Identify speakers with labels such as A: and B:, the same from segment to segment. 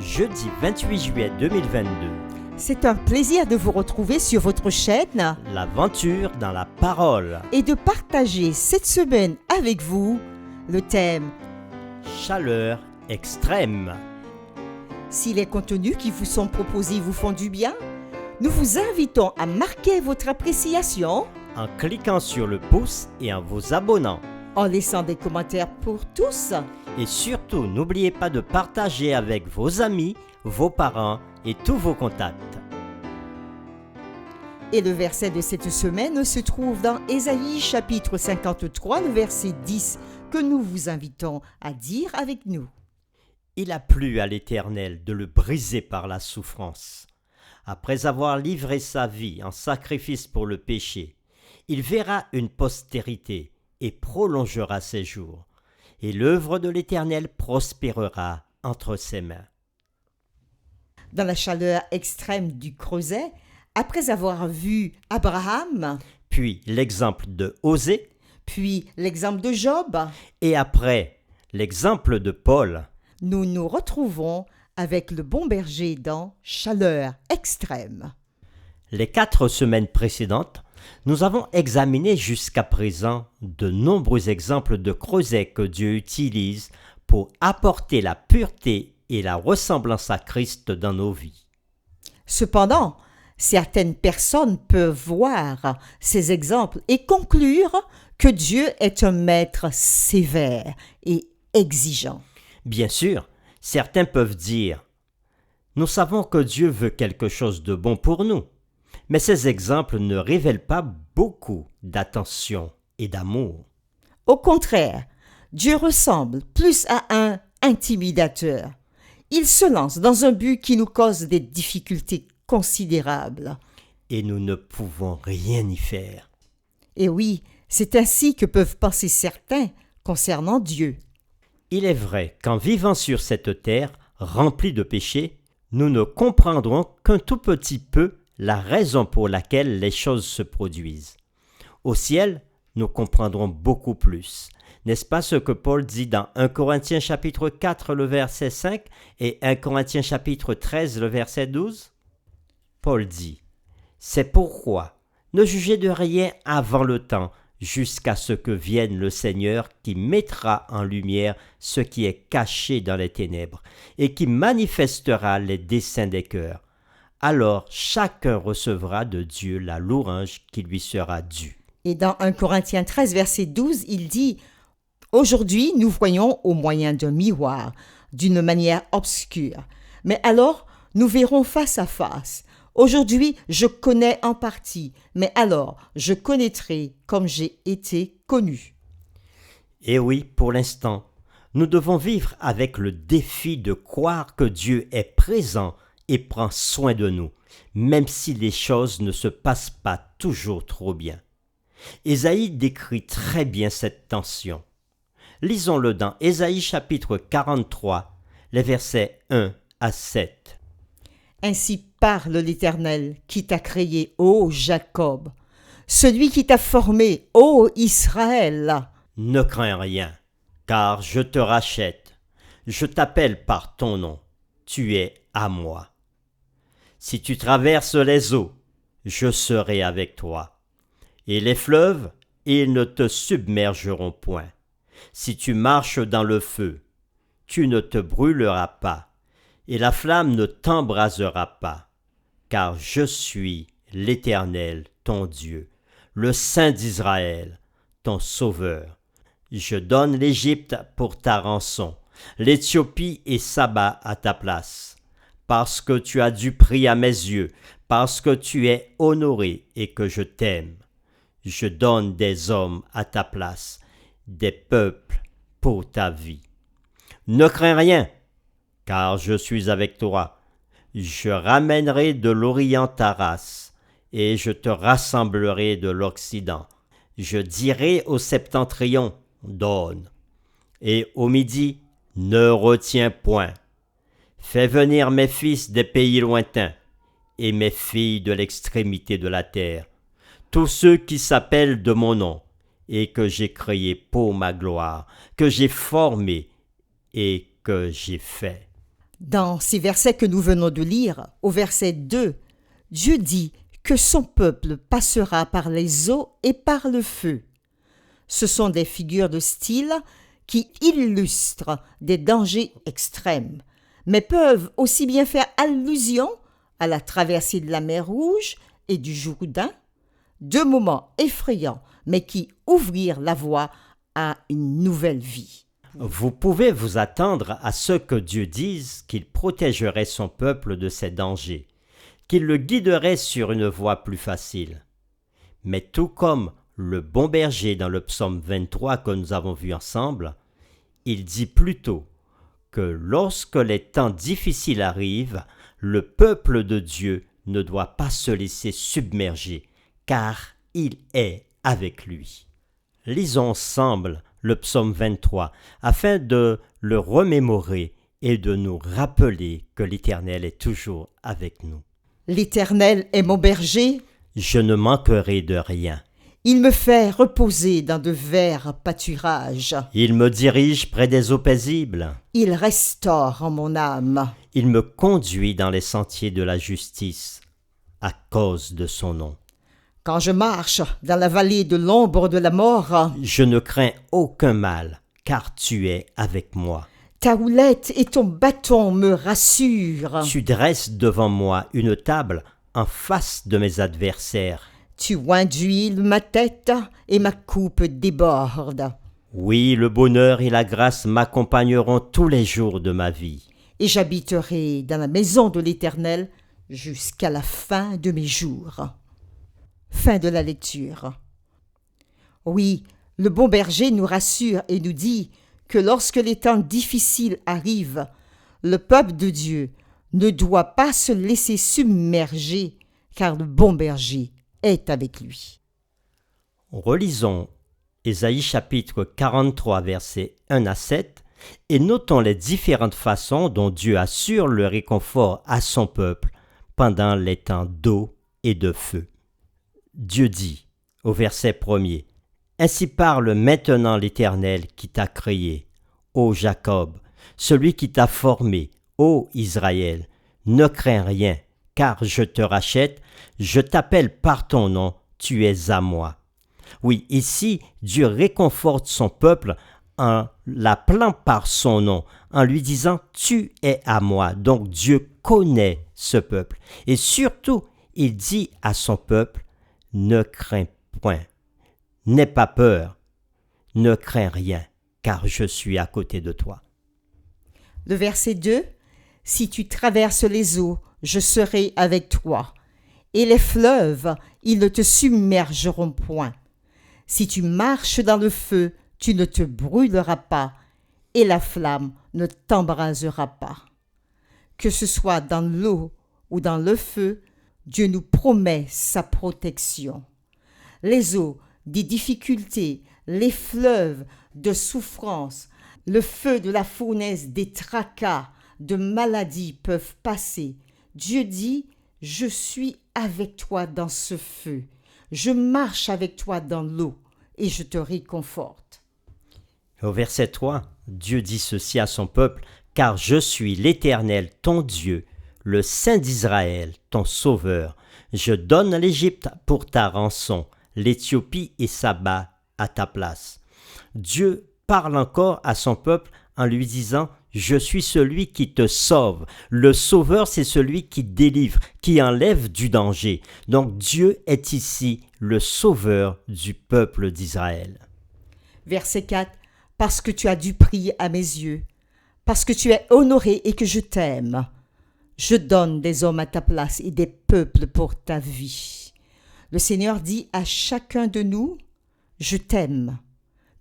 A: jeudi 28 juillet 2022.
B: C'est un plaisir de vous retrouver sur votre chaîne
A: L'aventure dans la parole.
B: et de partager cette semaine avec vous le thème.
A: Chaleur extrême.
B: Si les contenus qui vous sont proposés vous font du bien, nous vous invitons à marquer votre appréciation
A: En cliquant sur le pouce et en vous abonnant.
B: en laissant des commentaires pour tous.
A: Et surtout, n'oubliez pas de partager avec vos amis, vos parents et tous vos contacts.
B: Et le verset de cette semaine se trouve dans Ésaïe chapitre 53, le verset 10, que nous vous invitons à dire avec nous.
A: Il a plu à l'Éternel de le briser par la souffrance. Après avoir livré sa vie en sacrifice pour le péché, il verra une postérité et prolongera ses jours, et l'œuvre de l'Éternel prospérera entre ses mains.
B: Dans la chaleur extrême du creuset, après avoir vu Abraham,
A: Puis l'exemple de Osée,
B: puis l'exemple de Job,
A: et après l'exemple de Paul,
B: nous nous retrouvons avec le bon berger dans Chaleur extrême.
A: les 4 semaines précédentes, nous avons examiné jusqu'à présent de nombreux exemples de creusets que Dieu utilise pour apporter la pureté et la ressemblance à Christ dans nos vies.
B: Cependant, certaines personnes peuvent voir ces exemples et conclure que Dieu est un maître sévère et exigeant.
A: Bien sûr, certains peuvent dire « Nous savons que Dieu veut quelque chose de bon pour nous », mais ces exemples ne révèlent pas beaucoup d'attention et d'amour.
B: Au contraire, Dieu ressemble plus à un intimidateur. Il se lance dans un but qui nous cause des difficultés considérables.
A: Et nous ne pouvons rien y faire.
B: Et oui, c'est ainsi que peuvent penser certains concernant Dieu.
A: Il est vrai qu'en vivant sur cette terre remplie de péchés, nous ne comprendrons qu'un tout petit peu la raison pour laquelle les choses se produisent. Au ciel, nous comprendrons beaucoup plus. N'est-ce pas ce que Paul dit dans 1 Corinthiens chapitre 4 le verset 5 et 1 Corinthiens chapitre 13 le verset 12 ? Paul dit « C'est pourquoi ne jugez de rien avant le temps, jusqu'à ce que vienne le Seigneur qui mettra en lumière ce qui est caché dans les ténèbres et qui manifestera les desseins des cœurs. Alors chacun recevra de Dieu la louange qui lui sera due. »
B: Et dans 1 Corinthiens 13, verset 12, il dit « Aujourd'hui, nous voyons au moyen d'un miroir, d'une manière obscure. Mais alors, nous verrons face à face. Aujourd'hui, je connais en partie, mais alors, je connaîtrai comme j'ai été connu. »
A: Et oui, pour l'instant, nous devons vivre avec le défi de croire que Dieu est présent et prend soin de nous, même si les choses ne se passent pas toujours trop bien. Ésaïe décrit très bien cette tension. Lisons-le dans Ésaïe chapitre 43, les versets 1 à 7.
B: Ainsi parle l'Éternel qui t'a créé, ô Jacob, celui qui t'a formé, ô Israël.
A: Ne crains rien, car je te rachète. Je t'appelle par ton nom. Tu es à moi. Si tu traverses les eaux, je serai avec toi. Et les fleuves, ils ne te submergeront point. Si tu marches dans le feu, tu ne te brûleras pas, et la flamme ne t'embrasera pas. Car je suis l'Éternel, ton Dieu, le Saint d'Israël, ton Sauveur. Je donne l'Égypte pour ta rançon, l'Éthiopie et Saba à ta place. Parce que tu as du prix à mes yeux, parce que tu es honoré et que je t'aime. Je donne des hommes à ta place, des peuples pour ta vie. Ne crains rien, car je suis avec toi. Je ramènerai de l'Orient ta race, et je te rassemblerai de l'Occident. Je dirai au septentrion, donne, et au midi, ne retiens point. Fais venir mes fils des pays lointains, et mes filles de l'extrémité de la terre, tous ceux qui s'appellent de mon nom, et que j'ai créés pour ma gloire, que j'ai formés et que j'ai fait.
B: Dans ces versets que nous venons de lire, au verset 2, Dieu dit que son peuple passera par les eaux et par le feu. Ce sont des figures de style qui illustrent des dangers extrêmes, mais peuvent aussi bien faire allusion à la traversée de la mer Rouge et du Jourdain, deux moments effrayants, mais qui ouvrirent la voie à une nouvelle vie.
A: Vous pouvez vous attendre à ce que Dieu dise qu'il protégerait son peuple de ces dangers, qu'il le guiderait sur une voie plus facile. Mais tout comme le bon berger dans le psaume 23 que nous avons vu ensemble, il dit plutôt que lorsque les temps difficiles arrivent, le peuple de Dieu ne doit pas se laisser submerger, car il est avec lui. Lisons ensemble le psaume 23 afin de le remémorer et de nous rappeler que l'Éternel est toujours avec nous.
B: L'Éternel est mon berger,
A: Je ne manquerai de rien.
B: il me fait reposer dans de verts pâturages,
A: Il me dirige près des eaux paisibles.
B: il restaure mon âme.
A: Il me conduit dans les sentiers de la justice à cause de son nom.
B: Quand je marche dans la vallée de l'ombre de la mort,
A: Je ne crains aucun mal, car tu es avec moi.
B: ta houlette et ton bâton me rassurent.
A: Tu dresses devant moi une table en face de mes adversaires.
B: Tu oins d'huile ma tête et ma coupe déborde.
A: Oui, le bonheur et la grâce m'accompagneront tous les jours de ma vie.
B: Et j'habiterai dans la maison de l'Éternel jusqu'à la fin de mes jours. Fin de la lecture. Oui, le bon berger nous rassure et nous dit que lorsque les temps difficiles arrivent, le peuple de Dieu ne doit pas se laisser submerger, car le bon berger est avec lui.
A: Relisons Ésaïe chapitre 43 versets 1 à 7 et notons les différentes façons dont Dieu assure le réconfort à son peuple pendant les temps d'eau et de feu. Dieu dit au verset 1er, « Ainsi parle maintenant l'Éternel qui t'a créé, ô Jacob, celui qui t'a formé, ô Israël, ne crains rien, car je te rachète, je t'appelle par ton nom, tu es à moi. » Oui, ici, Dieu réconforte son peuple en l'appelant par son nom, en lui disant « Tu es à moi ». Donc Dieu connaît ce peuple. Et surtout, il dit à son peuple « Ne crains point, n'aie pas peur, ne crains rien, car je suis à côté de toi. »
B: Le verset 2, « Si tu traverses les eaux, je serai avec toi, et les fleuves, ils ne te submergeront point. Si tu marches dans le feu, tu ne te brûleras pas, et la flamme ne t'embrasera pas. » Que ce soit dans l'eau ou dans le feu, Dieu nous promet sa protection. Les eaux des difficultés, les fleuves de souffrance, le feu de la fournaise des tracas, de maladies peuvent passer. Dieu dit, je suis avec toi dans ce feu. Je marche avec toi dans l'eau et je te réconforte.
A: Au verset 3, Dieu dit ceci à son peuple, « Car je suis l'Éternel, ton Dieu, le Saint d'Israël, ton Sauveur. Je donne l'Égypte pour ta rançon, l'Éthiopie et Saba à ta place. » Dieu parle encore à son peuple en lui disant « Je suis celui qui te sauve. » Le Sauveur, c'est celui qui délivre, qui enlève du danger. Donc Dieu est ici le Sauveur du peuple d'Israël.
B: Verset 4. « Parce que tu as du prix à mes yeux, parce que tu es honoré et que je t'aime. Je donne des hommes à ta place et des peuples pour ta vie. » Le Seigneur dit à chacun de nous, « Je t'aime.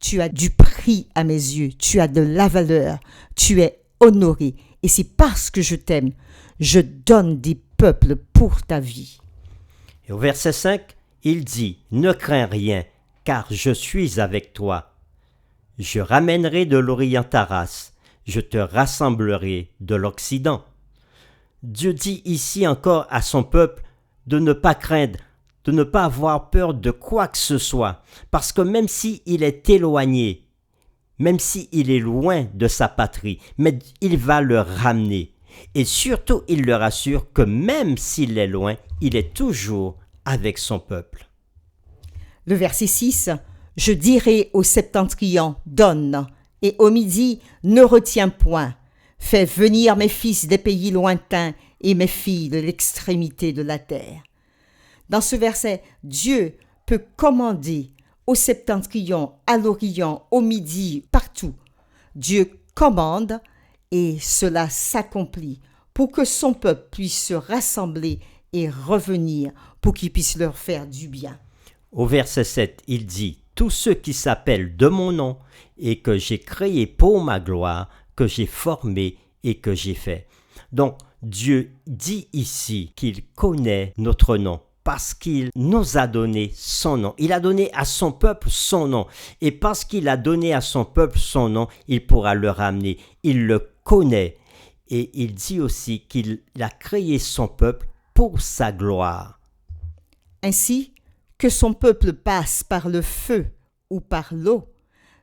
B: Tu as du prix à mes yeux, tu as de la valeur, tu es honoré. Et c'est parce que je t'aime, je donne des peuples pour ta vie. »
A: Et au verset 5, il dit « Ne crains rien, car je suis avec toi. Je ramènerai de l'Orient ta race, je te rassemblerai de l'Occident. » Dieu dit ici encore à son peuple de ne pas craindre, de ne pas avoir peur de quoi que ce soit, parce que même s'il est éloigné, même s'il est loin de sa patrie, mais il va le ramener. Et surtout, il leur assure que même s'il est loin, il est toujours avec son peuple.
B: Le verset 6, « Je dirai au septentrion, donne, et au midi, ne retiens point. Fais venir mes fils des pays lointains et mes filles de l'extrémité de la terre. » Dans ce verset, Dieu peut commander au septentrion, à l'Orient, au midi, partout. Dieu commande et cela s'accomplit pour que son peuple puisse se rassembler et revenir pour qu'il puisse leur faire du bien.
A: Au verset 7, il dit « Tous ceux qui s'appellent de mon nom et que j'ai créé pour ma gloire, que j'ai formé et que j'ai fait. » Donc, Dieu dit ici qu'il connaît notre nom parce qu'il nous a donné son nom. Il a donné à son peuple son nom. Et parce qu'il a donné à son peuple son nom, il pourra le ramener. Il le connaît. Et il dit aussi qu'il a créé son peuple pour sa gloire.
B: Ainsi que son peuple passe par le feu ou par l'eau,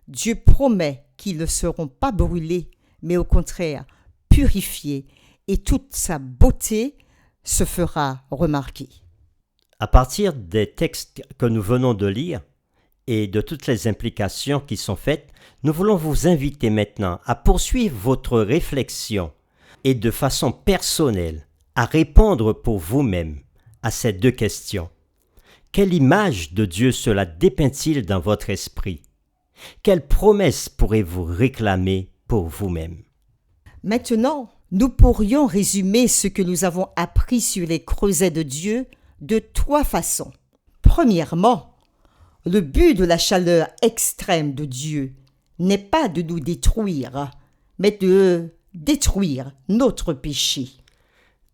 B: Dieu promet qu'ils ne seront pas brûlés, mais au contraire purifiés, et toute sa beauté se fera remarquer.
A: À partir des textes que nous venons de lire et de toutes les implications qui sont faites, nous voulons vous inviter maintenant à poursuivre votre réflexion et de façon personnelle à répondre pour vous-même à ces deux questions. Quelle image de Dieu cela dépeint-il dans votre esprit? Quelle promesse pourrez-vous réclamer pour vous-même?
B: Maintenant, nous pourrions résumer ce que nous avons appris sur les creusets de Dieu de 3 façons. Premièrement, le but de la chaleur extrême de Dieu n'est pas de nous détruire, mais de détruire notre péché.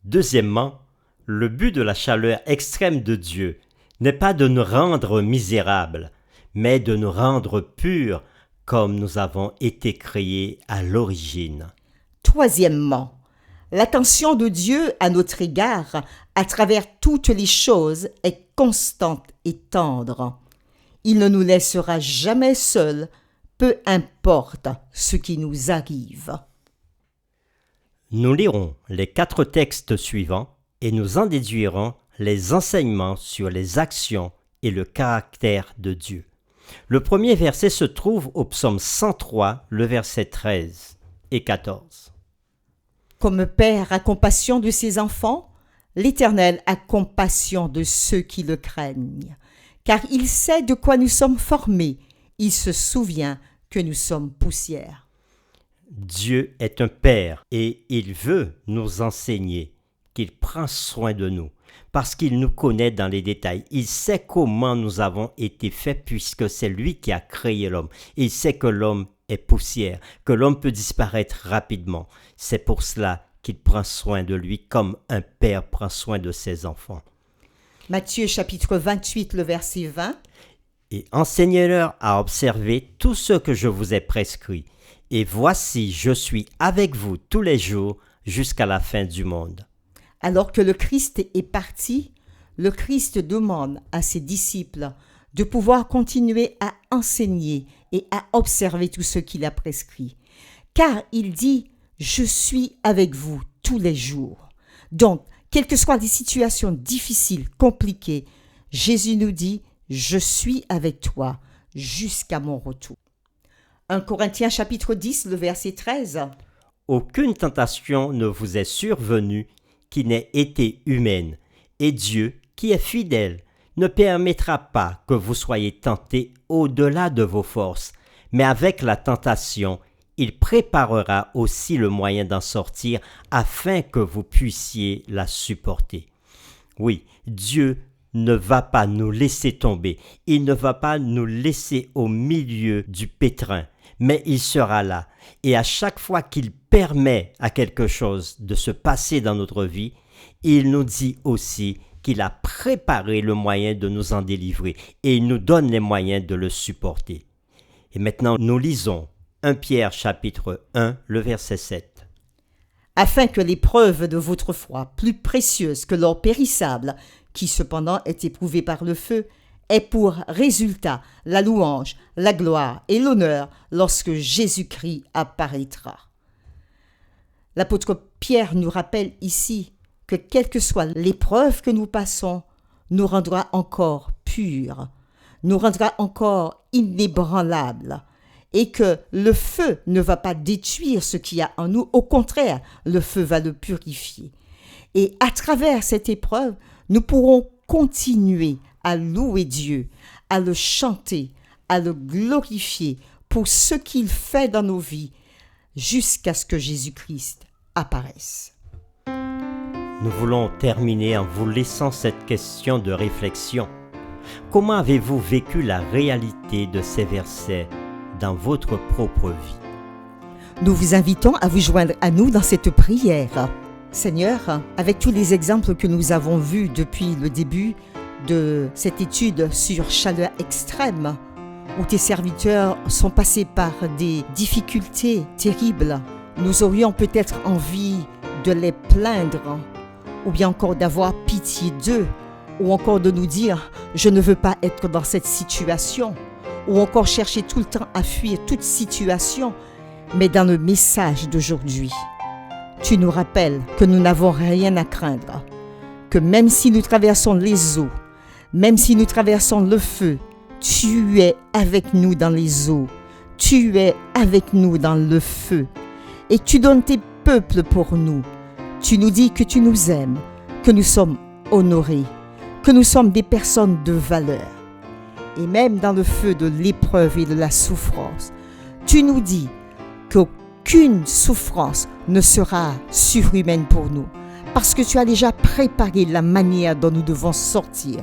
A: Deuxièmement, le but de la chaleur extrême de Dieu n'est pas de nous rendre misérables, mais de nous rendre purs comme nous avons été créés à l'origine.
B: Troisièmement, l'attention de Dieu à notre égard, à travers toutes les choses, est constante et tendre. Il ne nous laissera jamais seuls, peu importe ce qui nous arrive.
A: Nous lirons les 4 textes suivants et nous en déduirons les enseignements sur les actions et le caractère de Dieu. Le premier verset se trouve au psaume 103, le verset 13 et 14.
B: Comme Père a compassion de ses enfants, l'Éternel a compassion de ceux qui le craignent. Car il sait de quoi nous sommes formés, il se souvient que nous sommes poussière.
A: Dieu est un Père et il veut nous enseigner qu'il prend soin de nous parce qu'il nous connaît dans les détails. Il sait comment nous avons été faits puisque c'est lui qui a créé l'homme. Il sait que l'homme est poussière, que l'homme peut disparaître rapidement. C'est pour cela qu'il prend soin de lui comme un père prend soin de ses enfants.
B: Matthieu chapitre 28, le verset 20.
A: Et enseignez-leur à observer tout ce que je vous ai prescrit. Et voici, je suis avec vous tous les jours jusqu'à la fin du monde.
B: Alors que le Christ est parti, le Christ demande à ses disciples de pouvoir continuer à enseigner et à observer tout ce qu'il a prescrit. Car il dit « Je suis avec vous tous les jours ». Donc, quelles que soient les situations difficiles, compliquées, Jésus nous dit « Je suis avec toi jusqu'à mon retour ». 1 Corinthiens chapitre 10, le verset 13.
A: Aucune tentation ne vous est survenue qui n'ait été humaine, et Dieu, qui est fidèle, ne permettra pas que vous soyez tentés au-delà de vos forces, mais avec la tentation, il préparera aussi le moyen d'en sortir afin que vous puissiez la supporter. Oui, Dieu ne va pas nous laisser tomber, il ne va pas nous laisser au milieu du pétrin, mais il sera là. Et à chaque fois qu'il permet à quelque chose de se passer dans notre vie, il nous dit aussi qu'il a préparé le moyen de nous en délivrer et il nous donne les moyens de le supporter. Et maintenant, nous lisons 1 Pierre chapitre 1, le verset 7.
B: Afin que l'épreuve de votre foi, plus précieuse que l'or périssable, qui cependant est éprouvé par le feu, ait pour résultat la louange, la gloire et l'honneur lorsque Jésus-Christ apparaîtra. L'apôtre Pierre nous rappelle ici que quelle que soit l'épreuve que nous passons, nous rendra encore purs, nous rendra encore inébranlables, et que le feu ne va pas détruire ce qu'il y a en nous, au contraire, le feu va le purifier. Et à travers cette épreuve, nous pourrons continuer à louer Dieu, à le chanter, à le glorifier pour ce qu'il fait dans nos vies, jusqu'à ce que Jésus-Christ apparaisse.
A: Nous voulons terminer en vous laissant cette question de réflexion. Comment avez-vous vécu la réalité de ces versets dans votre propre vie?
B: Nous vous invitons à vous joindre à nous dans cette prière. Seigneur, avec tous les exemples que nous avons vus depuis le début de cette étude sur chaleur extrême, où tes serviteurs sont passés par des difficultés terribles, nous aurions peut-être envie de les plaindre, ou bien encore d'avoir pitié d'eux, ou encore de nous dire « je ne veux pas être dans cette situation », ou encore chercher tout le temps à fuir toute situation. Mais dans le message d'aujourd'hui, tu nous rappelles que nous n'avons rien à craindre, que même si nous traversons les eaux, même si nous traversons le feu, tu es avec nous dans les eaux, tu es avec nous dans le feu, et tu donnes tes peuples pour nous. Tu nous dis que tu nous aimes, que nous sommes honorés, que nous sommes des personnes de valeur. Et même dans le feu de l'épreuve et de la souffrance, tu nous dis qu'aucune souffrance ne sera surhumaine pour nous, parce que tu as déjà préparé la manière dont nous devons sortir.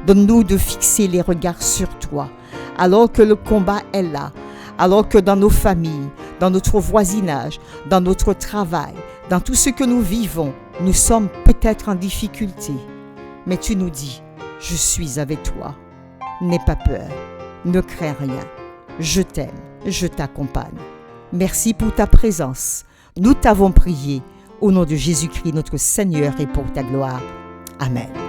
B: Donne-nous de fixer les regards sur toi, alors que le combat est là, alors que dans nos familles, dans notre voisinage, dans notre travail, dans tout ce que nous vivons, nous sommes peut-être en difficulté. Mais tu nous dis, je suis avec toi. N'aie pas peur, ne crains rien. Je t'aime, je t'accompagne. Merci pour ta présence. Nous t'avons prié au nom de Jésus-Christ, notre Seigneur, et pour ta gloire. Amen.